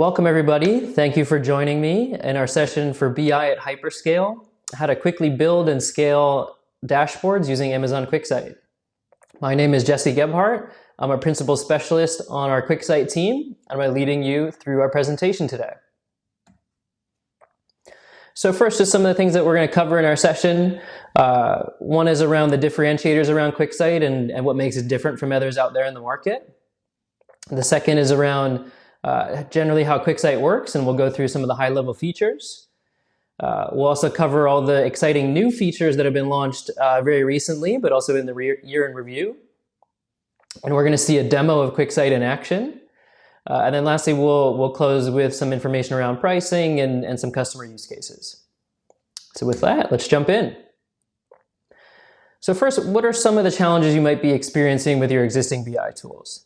Welcome everybody. Thank you for joining me in our session for BI at hyperscale, how to quickly build and scale dashboards using Amazon QuickSight. My name is Jesse Gebhardt. I'm a principal specialist on our QuickSight team, and I'm leading you through our presentation today. So first, just some of the things that we're going to cover in our session. One is around the differentiators around QuickSight and what makes it different from others out there in the market. The second is around generally how QuickSight works, and we'll go through some of the high-level features. We'll also cover all the exciting new features that have been launched very recently, but also in the year in review. And we're going to see a demo of QuickSight in action. And then lastly, we'll close with some information around pricing and some customer use cases. So with that, let's jump in. So first, what are some of the challenges you might be experiencing with your existing BI tools?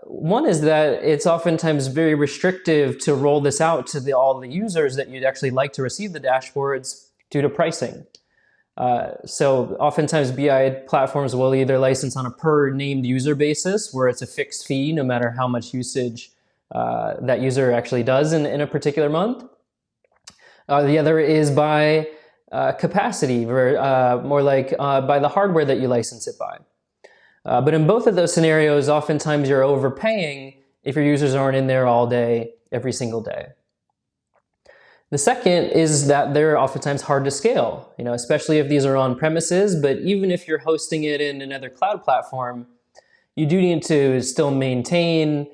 One is that it's oftentimes very restrictive to roll this out to all the users that you'd actually like to receive the dashboards due to pricing. So oftentimes BI platforms will either license on a per named user basis, where it's a fixed fee no matter how much usage that user actually does in a particular month. The other is by capacity, more like by the hardware that you license it by. But in both of those scenarios, oftentimes you're overpaying if your users aren't in there all day, every single day. The second is that they're oftentimes hard to scale, especially if these are on premises, but even if you're hosting it in another cloud platform, you do need to still maintain,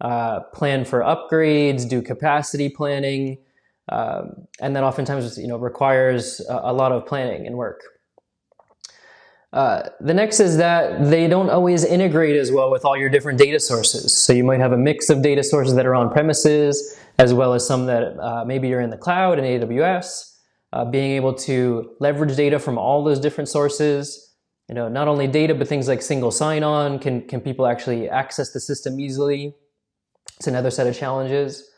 plan for upgrades, do capacity planning, and that oftentimes requires a lot of planning and work. The next is that they don't always integrate as well with all your different data sources. So you might have a mix of data sources that are on premises, as well as some that maybe you're in the cloud in AWS. Being able to leverage data from all those different sources, not only data, but things like single sign-on. Can people actually access the system easily? It's another set of challenges.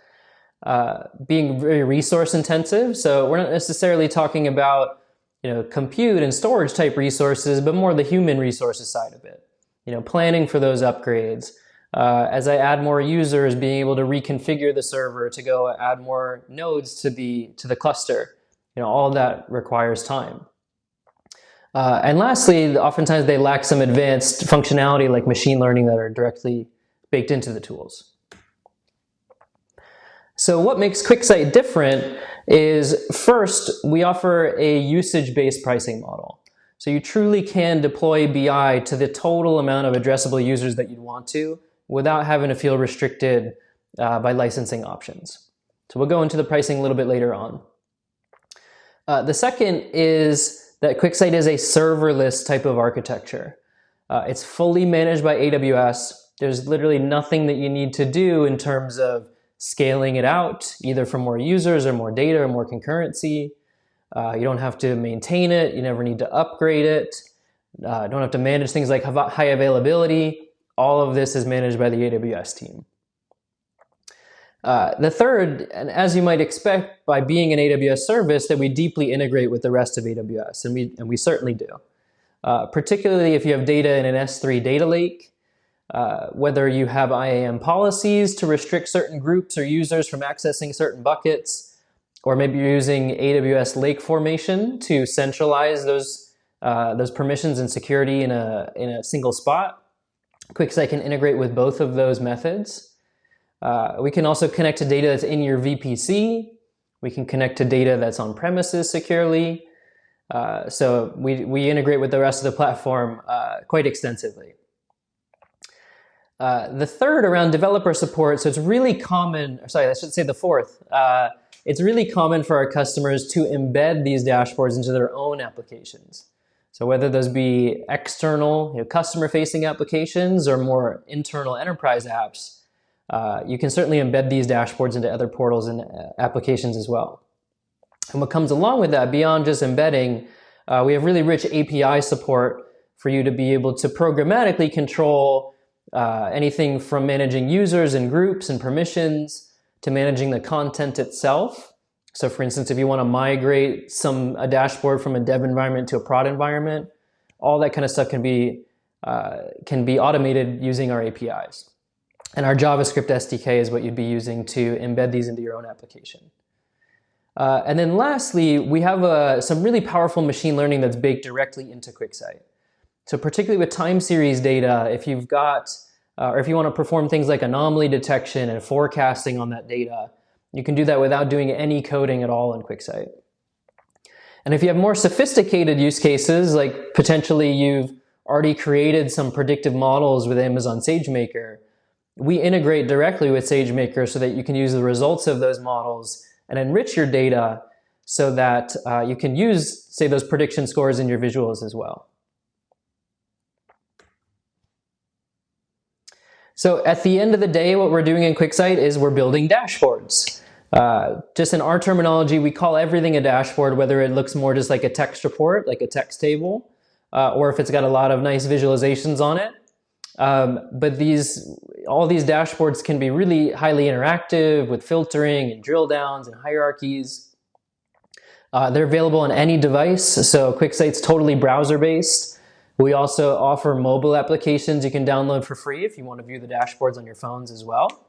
Being very resource intensive. So we're not necessarily talking about compute and storage type resources, but more the human resources side of it. Planning for those upgrades. As I add more users, being able to reconfigure the server to go add more nodes to the cluster. All that requires time. And lastly, oftentimes they lack some advanced functionality like machine learning that are directly baked into the tools. So what makes QuickSight different is, first, we offer a usage-based pricing model. So you truly can deploy BI to the total amount of addressable users that you'd want to without having to feel restricted by licensing options. So we'll go into the pricing a little bit later on. The second is that QuickSight is a serverless type of architecture. It's fully managed by AWS. There's literally nothing that you need to do in terms of scaling it out, either for more users or more data or more concurrency. You don't have to maintain it. You never need to upgrade it. Don't have to manage things like high availability. All of this is managed by the AWS team. The third, and as you might expect, by being an AWS service, that we deeply integrate with the rest of AWS, and we certainly do. Particularly if you have data in an S3 data lake, whether you have IAM policies to restrict certain groups or users from accessing certain buckets, or maybe you're using AWS Lake Formation to centralize those permissions and security in a single spot. QuickSight can integrate with both of those methods. We can also connect to data that's in your VPC. We can connect to data that's on premises securely. So we integrate with the rest of the platform quite extensively. The third around developer support, so it's really common, sorry, I should say the fourth. It's really common for our customers to embed these dashboards into their own applications. So whether those be external, customer-facing applications or more internal enterprise apps, you can certainly embed these dashboards into other portals and applications as well. And what comes along with that, beyond just embedding, we have really rich API support for you to be able to programmatically control anything from managing users and groups and permissions to managing the content itself. So for instance, if you want to migrate a dashboard from a dev environment to a prod environment, all that kind of stuff can be automated using our APIs. And our JavaScript SDK is what you'd be using to embed these into your own application. And then lastly, we have some really powerful machine learning that's baked directly into QuickSight. So particularly with time series data, if you've got, or if you want to perform things like anomaly detection and forecasting on that data, you can do that without doing any coding at all in QuickSight. And if you have more sophisticated use cases, like potentially you've already created some predictive models with Amazon SageMaker, we integrate directly with SageMaker so that you can use the results of those models and enrich your data so that you can use, say, those prediction scores in your visuals as well. So at the end of the day, what we're doing in QuickSight is we're building dashboards. Just in our terminology, we call everything a dashboard, whether it looks more just like a text report, like a text table, or if it's got a lot of nice visualizations on it. But all these dashboards can be really highly interactive with filtering and drill downs and hierarchies. They're available on any device, so QuickSight's totally browser-based. We also offer mobile applications you can download for free if you want to view the dashboards on your phones as well.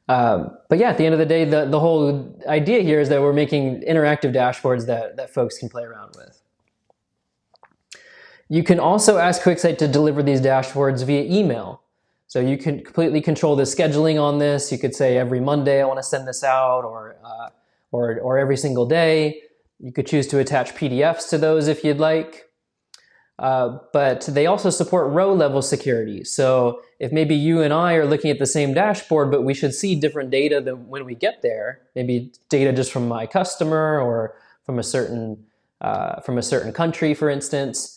But yeah, at the end of the day, the whole idea here is that we're making interactive dashboards that folks can play around with. You can also ask QuickSight to deliver these dashboards via email. So you can completely control the scheduling on this. You could say every Monday I want to send this out, or every single day. You could choose to attach PDFs to those if you'd like. But they also support row-level security. So if maybe you and I are looking at the same dashboard, but we should see different data than when we get there, maybe data just from my customer or from a certain country, for instance,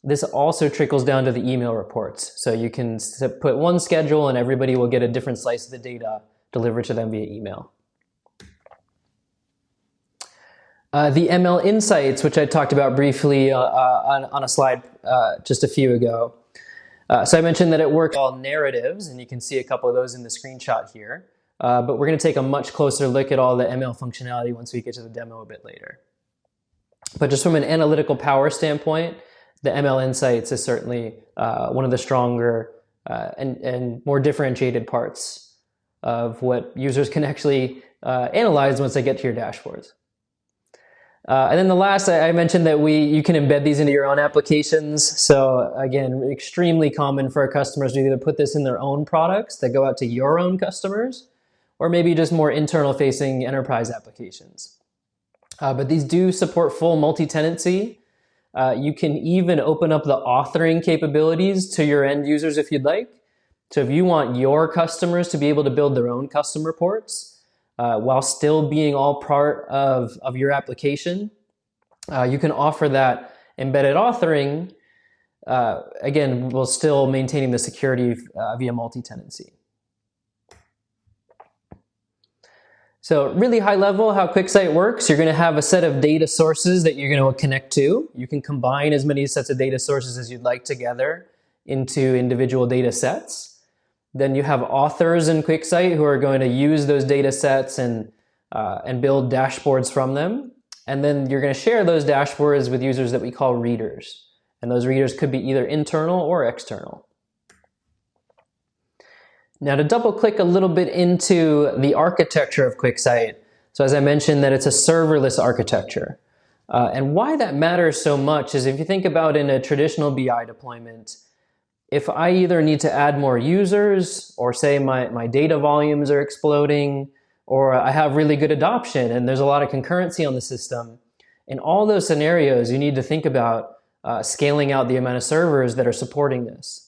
this also trickles down to the email reports. So you can put one schedule and everybody will get a different slice of the data delivered to them via email. The ML Insights, which I talked about briefly on a slide just a few ago. So I mentioned that it works all narratives, and you can see a couple of those in the screenshot here. But we're going to take a much closer look at all the ML functionality once we get to the demo a bit later. But just from an analytical power standpoint, the ML Insights is certainly one of the stronger and more differentiated parts of what users can actually analyze once they get to your dashboards. And then the last, I mentioned that you can embed these into your own applications. So again, extremely common for our customers to either put this in their own products that go out to your own customers, or maybe just more internal facing enterprise applications. But these do support full multi-tenancy. You can even open up the authoring capabilities to your end users if you'd like. So if you want your customers to be able to build their own custom reports, while still being all part of your application, you can offer that embedded authoring, again, while still maintaining the security via multi-tenancy. So really high level, how QuickSight works, you're going to have a set of data sources that you're going to connect to. You can combine as many sets of data sources as you'd like together into individual data sets. Then you have authors in QuickSight who are going to use those data sets and build dashboards from them. And then you're going to share those dashboards with users that we call readers. And those readers could be either internal or external. Now to double click a little bit into the architecture of QuickSight. So as I mentioned, that it's a serverless architecture. And why that matters so much is if you think about in a traditional BI deployment, if I either need to add more users, or say my data volumes are exploding, or I have really good adoption and there's a lot of concurrency on the system, in all those scenarios, you need to think about scaling out the amount of servers that are supporting this.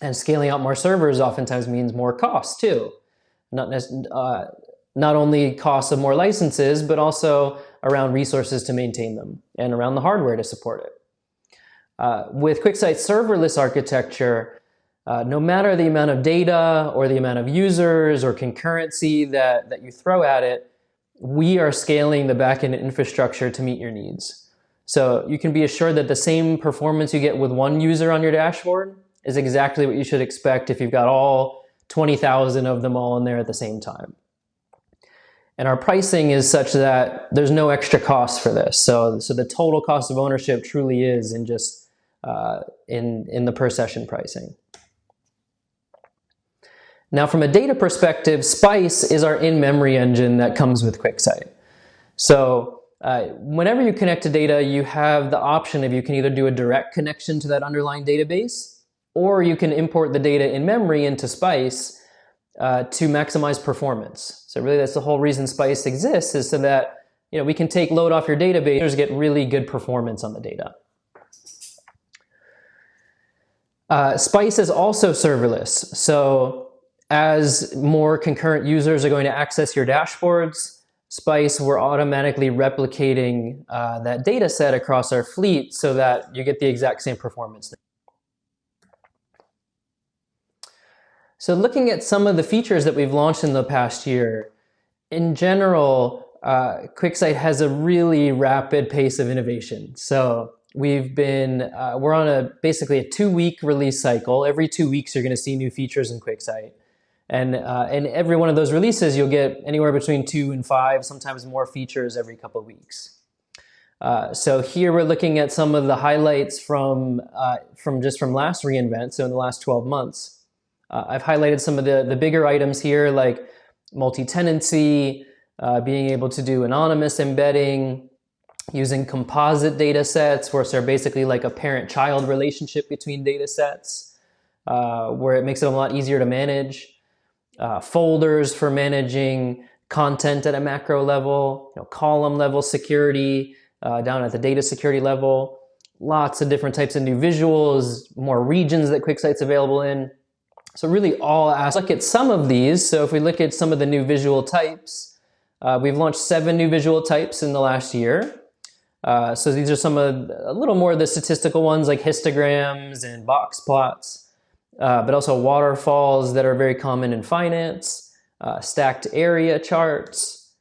And scaling out more servers oftentimes means more costs too. Not only costs of more licenses, but also around resources to maintain them and around the hardware to support it. With QuickSight's serverless architecture, no matter the amount of data or the amount of users or concurrency that you throw at it, we are scaling the backend infrastructure to meet your needs. So you can be assured that the same performance you get with one user on your dashboard is exactly what you should expect if you've got all 20,000 of them all in there at the same time. And our pricing is such that there's no extra cost for this. So the total cost of ownership truly is in just in the per session pricing. Now, from a data perspective, Spice is our in-memory engine that comes with QuickSight. So whenever you connect to data, you have the option of you can either do a direct connection to that underlying database, or you can import the data in memory into Spice to maximize performance. So really that's the whole reason Spice exists, is so that we can take load off your database and get really good performance on the data. Spice is also serverless. So as more concurrent users are going to access your dashboards, Spice, we're automatically replicating that data set across our fleet so that you get the exact same performance. So looking at some of the features that we've launched in the past year, in general, QuickSight has a really rapid pace of innovation. So we're on basically a 2-week release cycle. Every 2 weeks, you're going to see new features in QuickSight. And every one of those releases, you'll get anywhere between 2 and 5, sometimes more features every couple of weeks. So here we're looking at some of the highlights from last reInvent, so in the last 12 months. I've highlighted some of the bigger items here, like multi-tenancy, being able to do anonymous embedding, using composite data sets, where they're basically like a parent-child relationship between data sets, where it makes it a lot easier to manage. Folders for managing content at a macro level, column level security, down at the data security level, lots of different types of new visuals, more regions that QuickSight's available in. So really look at some of these. So if we look at some of the new visual types, we've launched 7 new visual types in the last year. So these are some of a little more of the statistical ones, like histograms and box plots, but also waterfalls that are very common in finance, stacked area charts,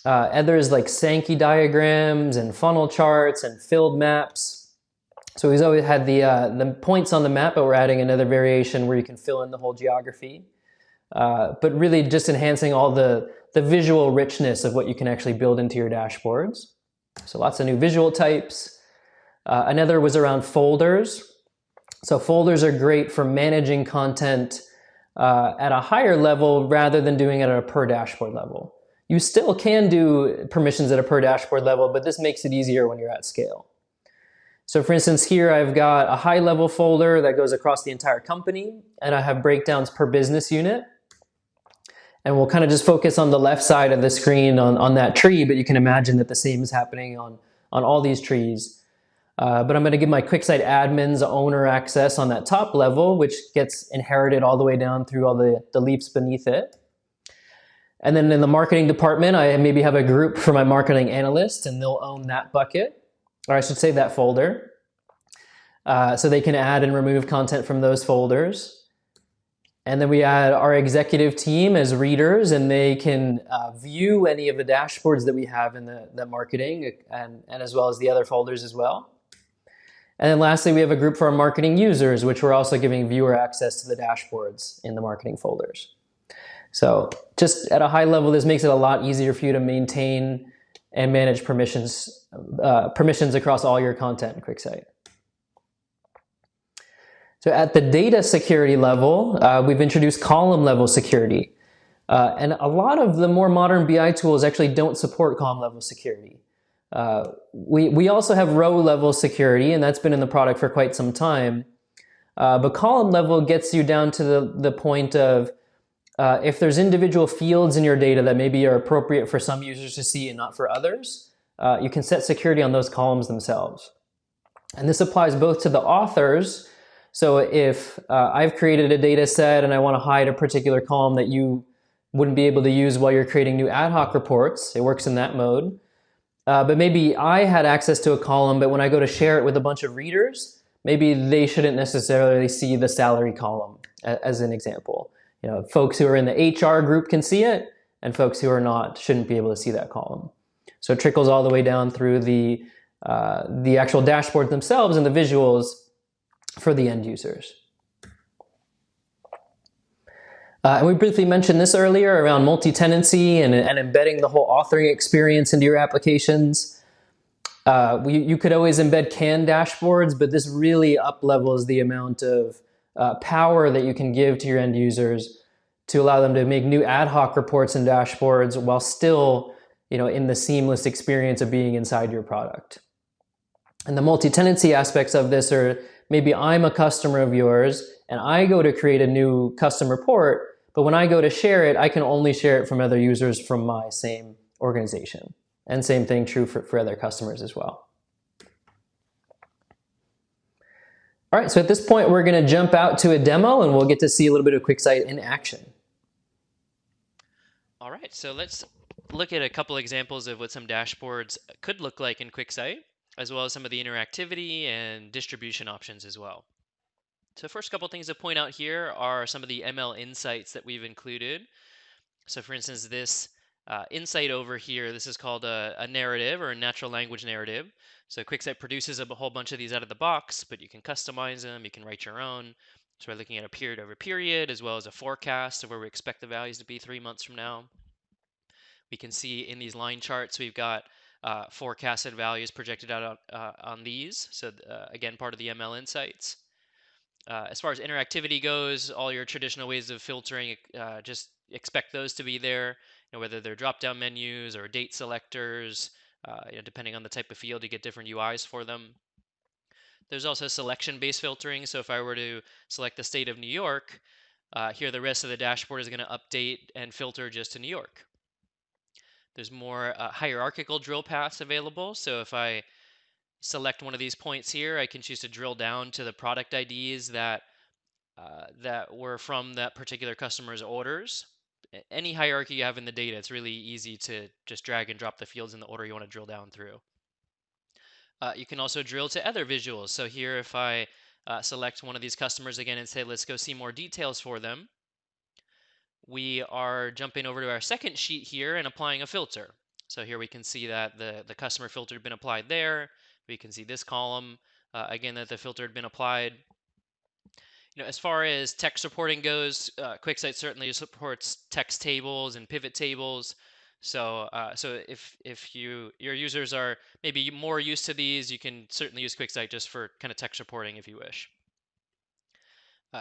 others like Sankey diagrams and funnel charts and filled maps. So we've always had the points on the map, but we're adding another variation where you can fill in the whole geography. But really just enhancing all the visual richness of what you can actually build into your dashboards. So lots of new visual types. Another was around folders. So folders are great for managing content at a higher level rather than doing it at a per dashboard level. You still can do permissions at a per dashboard level, but this makes it easier when you're at scale. So for instance, here I've got a high level folder that goes across the entire company, and I have breakdowns per business unit. And we'll kind of just focus on the left side of the screen on that tree, but you can imagine that the same is happening on all these trees. But I'm going to give my QuickSight admins owner access on that top level, which gets inherited all the way down through all the leaps beneath it. And then in the marketing department, I maybe have a group for my marketing analyst, and they'll own that bucket, or I should say that folder. So they can add and remove content from those folders. And then we add our executive team as readers, and they can view any of the dashboards that we have in the marketing, and as well as the other folders as well. And then lastly, we have a group for our marketing users, which we're also giving viewer access to the dashboards in the marketing folders. So just at a high level, this makes it a lot easier for you to maintain and manage permissions across all your content in QuickSight. So at the data security level, we've introduced column level security. And a lot of the more modern BI tools actually don't support column level security. We also have row level security, and that's been in the product for quite some time. But column level gets you down to the point of if there's individual fields in your data that maybe are appropriate for some users to see and not for others, you can set security on those columns themselves. And this applies both to the authors. So if I've created a data set and I want to hide a particular column that you wouldn't be able to use while you're creating new ad hoc reports, it works in that mode. But maybe I had access to a column, but when I go to share it with a bunch of readers, maybe they shouldn't necessarily see the salary column, as an example. Folks who are in the HR group can see it, and folks who are not shouldn't be able to see that column. So it trickles all the way down through the actual dashboards themselves and the visuals for the end users. And we briefly mentioned this earlier around multi-tenancy and embedding the whole authoring experience into your applications. You could always embed canned dashboards, but this really up-levels the amount of power that you can give to your end users to allow them to make new ad hoc reports and dashboards while still, in the seamless experience of being inside your product. And the multi-tenancy aspects of this are maybe I'm a customer of yours and I go to create a new custom report, but when I go to share it, I can only share it from other users from my same organization. And same thing true for other customers as well. All right, so at this point, we're going to jump out to a demo and we'll get to see a little bit of QuickSight in action. All right, so let's look at a couple examples of what some dashboards could look like in QuickSight, as well as some of the interactivity and distribution options as well. So first couple things to point out here are some of the ML insights that we've included. So for instance, this insight over here, this is called a narrative or a natural language narrative. So QuickSight produces a whole bunch of these out of the box, but you can customize them, you can write your own. So we're looking at a period over period, as well as a forecast of where we expect the values to be 3 months from now. We can see in these line charts, we've got forecasted values projected out on these. So again, part of the ML insights. As far as interactivity goes, all your traditional ways of filtering, just expect those to be there, whether they're drop-down menus or date selectors, depending on the type of field, you get different UIs for them. There's also selection-based filtering. So if I were to select the state of New York, here the rest of the dashboard is going to update and filter just to New York. There's more hierarchical drill paths available. So if I select one of these points here, I can choose to drill down to the product IDs that were from that particular customer's orders. Any hierarchy you have in the data, it's really easy to just drag and drop the fields in the order you want to drill down through. You can also drill to other visuals. So here, if I select one of these customers again and say, let's go see more details for them, we are jumping over to our second sheet here and applying a filter. So here we can see that the customer filter had been applied there. We can see this column, again, that the filter had been applied. As far as text reporting goes, QuickSight certainly supports text tables and pivot tables. So, if your users are maybe more used to these, you can certainly use QuickSight just for kind of text reporting if you wish.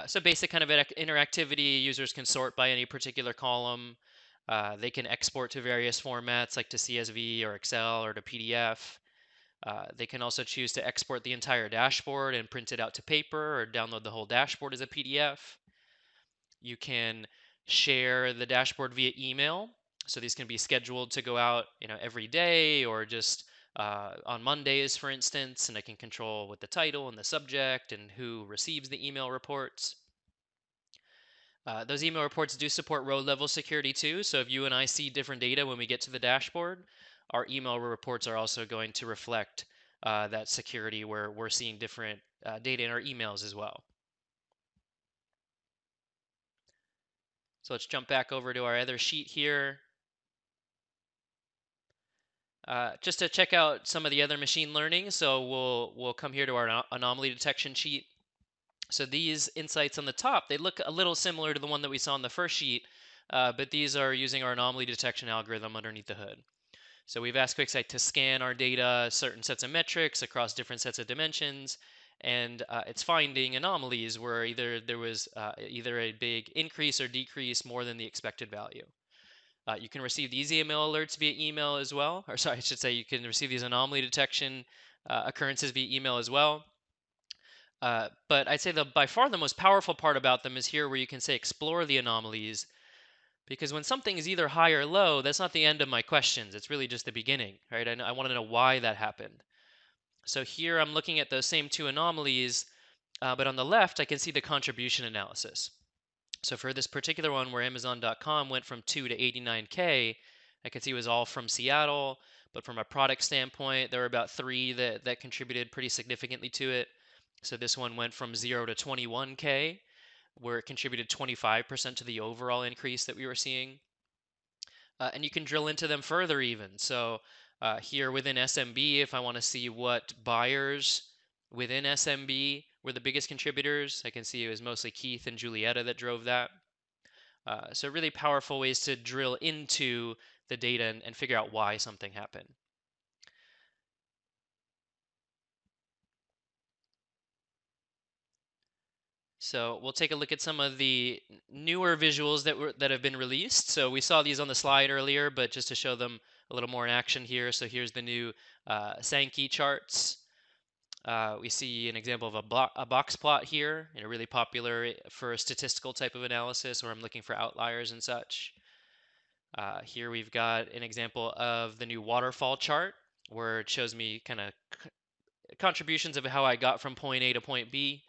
So basic kind of interactivity, users can sort by any particular column. They can export to various formats like to CSV or Excel or to PDF. They can also choose to export the entire dashboard and print it out to paper or download the whole dashboard as a PDF. You can share the dashboard via email. So these can be scheduled to go out, every day or just on Mondays, for instance, and I can control with the title and the subject and who receives the email reports. Those email reports do support row level security too. So if you and I see different data when we get to the dashboard, our email reports are also going to reflect that security where we're seeing different data in our emails as well. So let's jump back over to our other sheet here. Just to check out some of the other machine learning, so we'll come here to our anomaly detection sheet. So these insights on the top, they look a little similar to the one that we saw on the first sheet, but these are using our anomaly detection algorithm underneath the hood. So we've asked QuickSight to scan our data, certain sets of metrics across different sets of dimensions, and it's finding anomalies where either there was either a big increase or decrease more than the expected value. You can receive these email alerts via email as well, or sorry, I should say you can receive these anomaly detection occurrences via email as well. But I'd say by far the most powerful part about them is here where you can say explore the anomalies, because when something is either high or low, that's not the end of my questions. It's really just the beginning, right? I want to know why that happened. So here I'm looking at those same two anomalies, but on the left I can see the contribution analysis. So for this particular one where Amazon.com went from 2 to 89K, I could see it was all from Seattle, but from a product standpoint, there were about 3 that contributed pretty significantly to it. So this one went from 0 to 21K, where it contributed 25% to the overall increase that we were seeing. And you can drill into them further even. So here within SMB, if I want to see what buyers within SMB were the biggest contributors, I can see it was mostly Keith and Julietta that drove that. So really powerful ways to drill into the data and figure out why something happened. So we'll take a look at some of the newer visuals that have been released. So we saw these on the slide earlier, but just to show them a little more in action here. So here's the new Sankey charts. We see an example of a box plot here, really popular for a statistical type of analysis where I'm looking for outliers and such. Here we've got an example of the new waterfall chart where it shows me kind of contributions of how I got from point A to point B.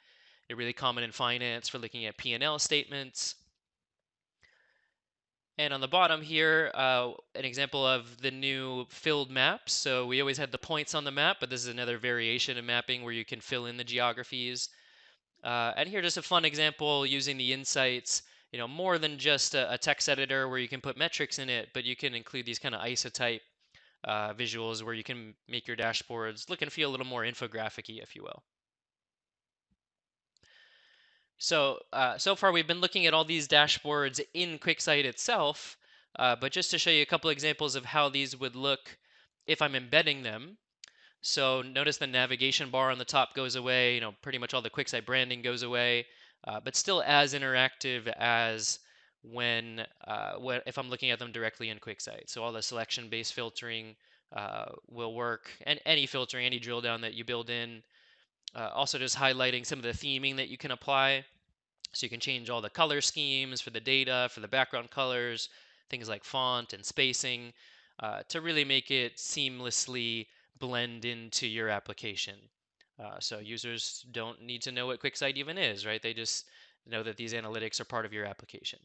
They're really common in finance for looking at P&L statements. And on the bottom here, an example of the new filled maps. So we always had the points on the map, but this is another variation of mapping where you can fill in the geographies. And here, just a fun example using the insights, more than just a text editor where you can put metrics in it, but you can include these kind of isotype visuals where you can make your dashboards look and feel a little more infographic-y, if you will. So, so far we've been looking at all these dashboards in QuickSight itself, but just to show you a couple examples of how these would look if I'm embedding them. So notice the navigation bar on the top goes away, pretty much all the QuickSight branding goes away, but still as interactive as if I'm looking at them directly in QuickSight. So all the selection-based filtering will work, and any filtering, any drill down that you build in. Also just highlighting some of the theming that you can apply. So you can change all the color schemes for the data, for the background colors, things like font and spacing, to really make it seamlessly blend into your application. So users don't need to know what QuickSight even is, right? They just know that these analytics are part of your application.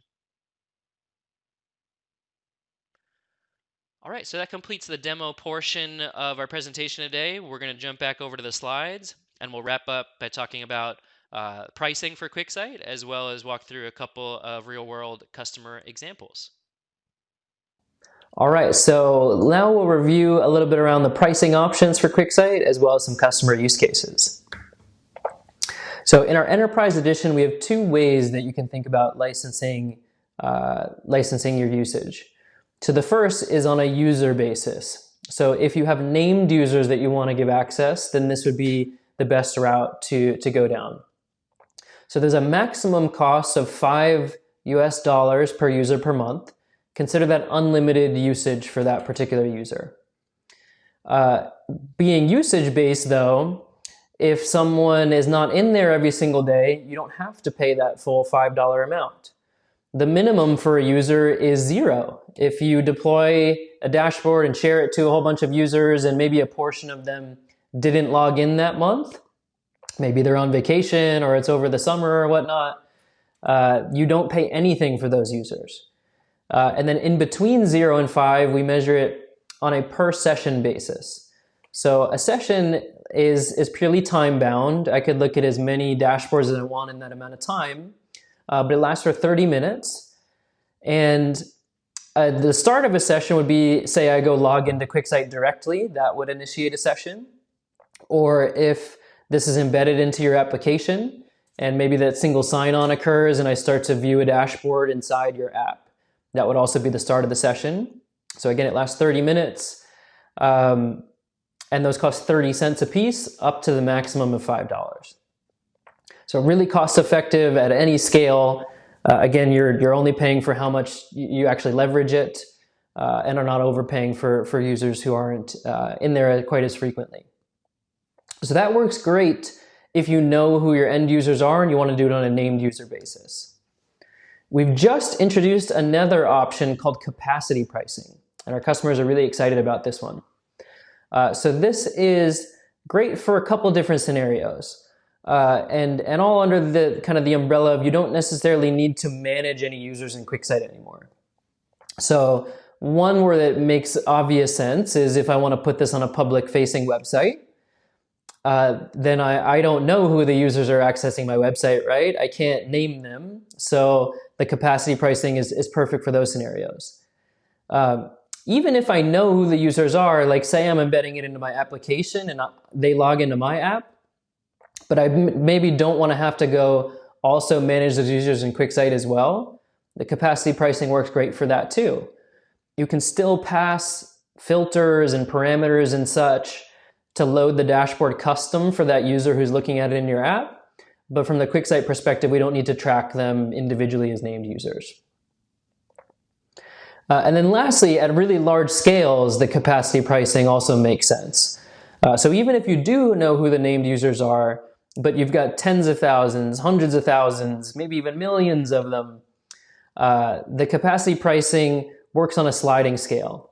All right, so that completes the demo portion of our presentation today. We're going to jump back over to the slides, and we'll wrap up by talking about pricing for QuickSight, as well as walk through a couple of real-world customer examples. All right, so now we'll review a little bit around the pricing options for QuickSight, as well as some customer use cases. So in our Enterprise Edition, we have two ways that you can think about licensing your usage. So the first is on a user basis. So if you have named users that you want to give access, then this would be the best route to go down. So there's a maximum cost of $5 per user per month. Consider that unlimited usage for that particular user. Being usage-based though, if someone is not in there every single day, you don't have to pay that full $5 amount. The minimum for a user is 0. If you deploy a dashboard and share it to a whole bunch of users and maybe a portion of them didn't log in that month, maybe they're on vacation or it's over the summer or whatnot, you don't pay anything for those users. And then in between 0 and 5, we measure it on a per session basis. So a session is purely time bound. I could look at as many dashboards as I want in that amount of time. But it lasts for 30 minutes. And the start of a session would be, say I go log into QuickSight directly, that would initiate a session. Or if this is embedded into your application, and maybe that single sign-on occurs and I start to view a dashboard inside your app, that would also be the start of the session. So again, it lasts 30 minutes, and those cost 30 cents a piece, up to the maximum of $5. So really cost effective at any scale. Again, you're only paying for how much you actually leverage it, and are not overpaying for users who aren't in there quite as frequently. So that works great if you know who your end users are and you want to do it on a named user basis. We've just introduced another option called capacity pricing, and our customers are really excited about this one. So this is great for a couple different scenarios. And all under the kind of the umbrella of you don't necessarily need to manage any users in QuickSight anymore. So one where that makes obvious sense is if I want to put this on a public facing website, then I don't know who the users are accessing my website, right? I can't name them. So the capacity pricing is perfect for those scenarios. Even if I know who the users are, like say I'm embedding it into my application and they log into my app, but I maybe don't want to have to go also manage those users in QuickSight as well, the capacity pricing works great for that too. You can still pass filters and parameters and such to load the dashboard custom for that user who's looking at it in your app, but from the QuickSight perspective, we don't need to track them individually as named users. And then lastly, at really large scales, the capacity pricing also makes sense. So even if you do know who the named users are, but you've got tens of thousands, hundreds of thousands, maybe even millions of them, the capacity pricing works on a sliding scale.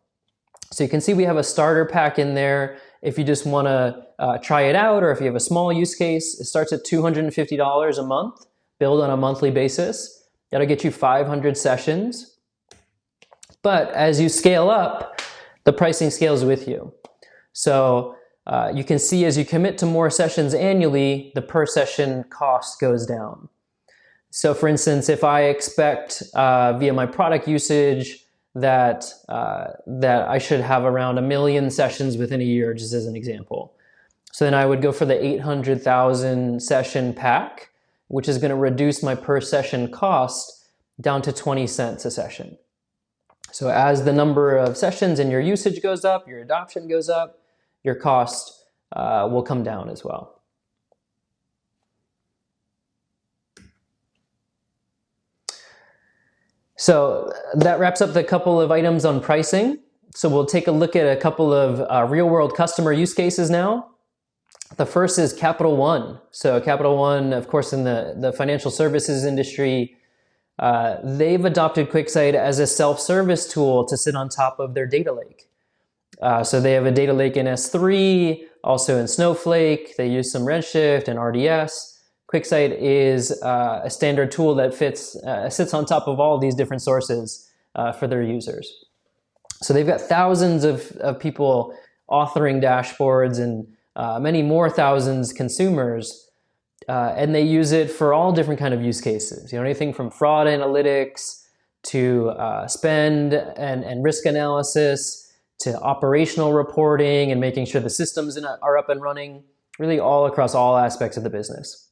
So you can see we have a starter pack in there. If you just want to try it out, or if you have a small use case, it starts at $250 a month, billed on a monthly basis. That'll get you 500 sessions. But as you scale up, the pricing scales with you. So you can see as you commit to more sessions annually, the per session cost goes down. So for instance, if I expect via my product usage that I should have around 1 million sessions within a year, just as an example. So then I would go for the 800,000 session pack, which is going to reduce my per session cost down to 20 cents a session. So as the number of sessions and your usage goes up, your adoption goes up, your cost will come down as well. So that wraps up the couple of items on pricing. So we'll take a look at a couple of real-world customer use cases now. The first is Capital One. So Capital One, of course, in the financial services industry, they've adopted QuickSight as a self-service tool to sit on top of their data lake. So they have a data lake in S3, also in Snowflake. They use some Redshift and RDS. QuickSight is a standard tool that sits on top of all these different sources for their users. So they've got thousands of people authoring dashboards and many more thousands consumers, and they use it for all different kind of use cases. You know, anything from fraud analytics to spend and risk analysis to operational reporting and making sure the systems are up and running, really all across all aspects of the business.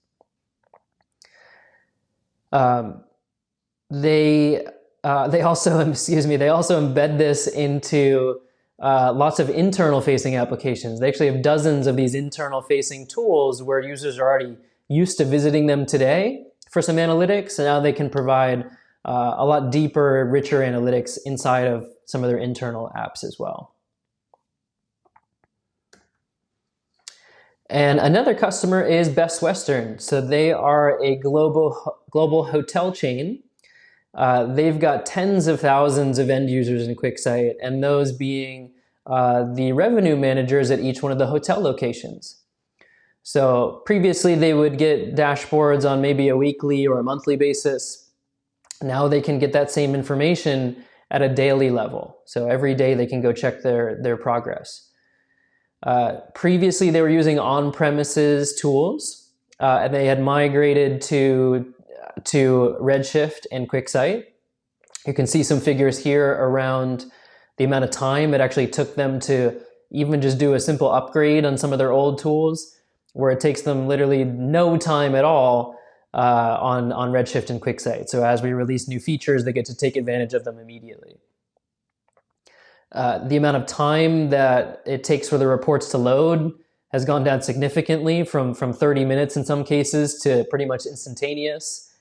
They also embed this into lots of internal facing applications. They actually have dozens of these internal facing tools where users are already used to visiting them today for some analytics, and now they can provide a lot deeper, richer analytics inside of some of their internal apps as well. And another customer is Best Western. So they are a global hotel chain. They've got tens of thousands of end users in QuickSight, and those being the revenue managers at each one of the hotel locations. So previously they would get dashboards on maybe a weekly or a monthly basis. Now they can get that same information at a daily level. So every day they can go check their progress. Previously, they were using on-premises tools, and they had migrated to Redshift and QuickSight. You can see some figures here around the amount of time it actually took them to even just do a simple upgrade on some of their old tools, where it takes them literally no time at all on Redshift and QuickSight. So as we release new features, they get to take advantage of them immediately. The amount of time that it takes for the reports to load has gone down significantly from 30 minutes in some cases to pretty much instantaneous.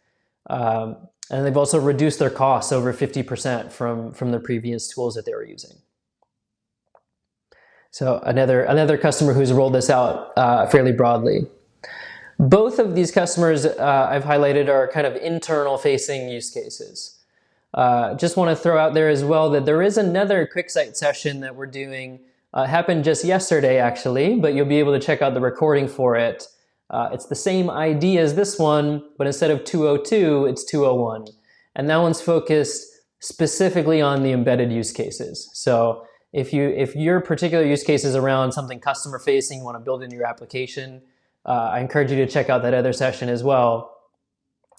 And they've also reduced their costs over 50% from the previous tools that they were using. So another customer who's rolled this out fairly broadly. Both of these customers I've highlighted are kind of internal facing use cases. Just want to throw out there as well that there is another QuickSight session that we're doing. Happened just yesterday, actually, but you'll be able to check out the recording for it. It's the same idea as this one, but instead of 202, it's 201. And that one's focused specifically on the embedded use cases. So if your particular use case is around something customer facing, you want to build into your application, I encourage you to check out that other session as well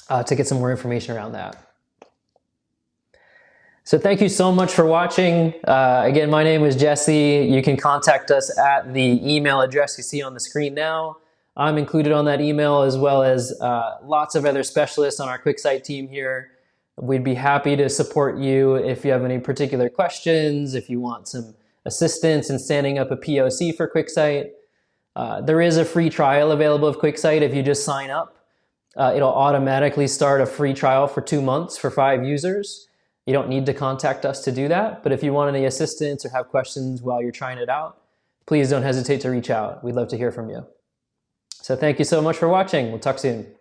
to get some more information around that. So thank you so much for watching. Again, my name is Jesse. You can contact us at the email address you see on the screen now. I'm included on that email, as well as lots of other specialists on our QuickSight team here. We'd be happy to support you if you have any particular questions, if you want some assistance in standing up a POC for QuickSight. There is a free trial available of QuickSight if you just sign up. It'll automatically start a free trial for 2 months for 5 users. You don't need to contact us to do that, but if you want any assistance or have questions while you're trying it out, please don't hesitate to reach out. We'd love to hear from you. So thank you so much for watching. We'll talk soon.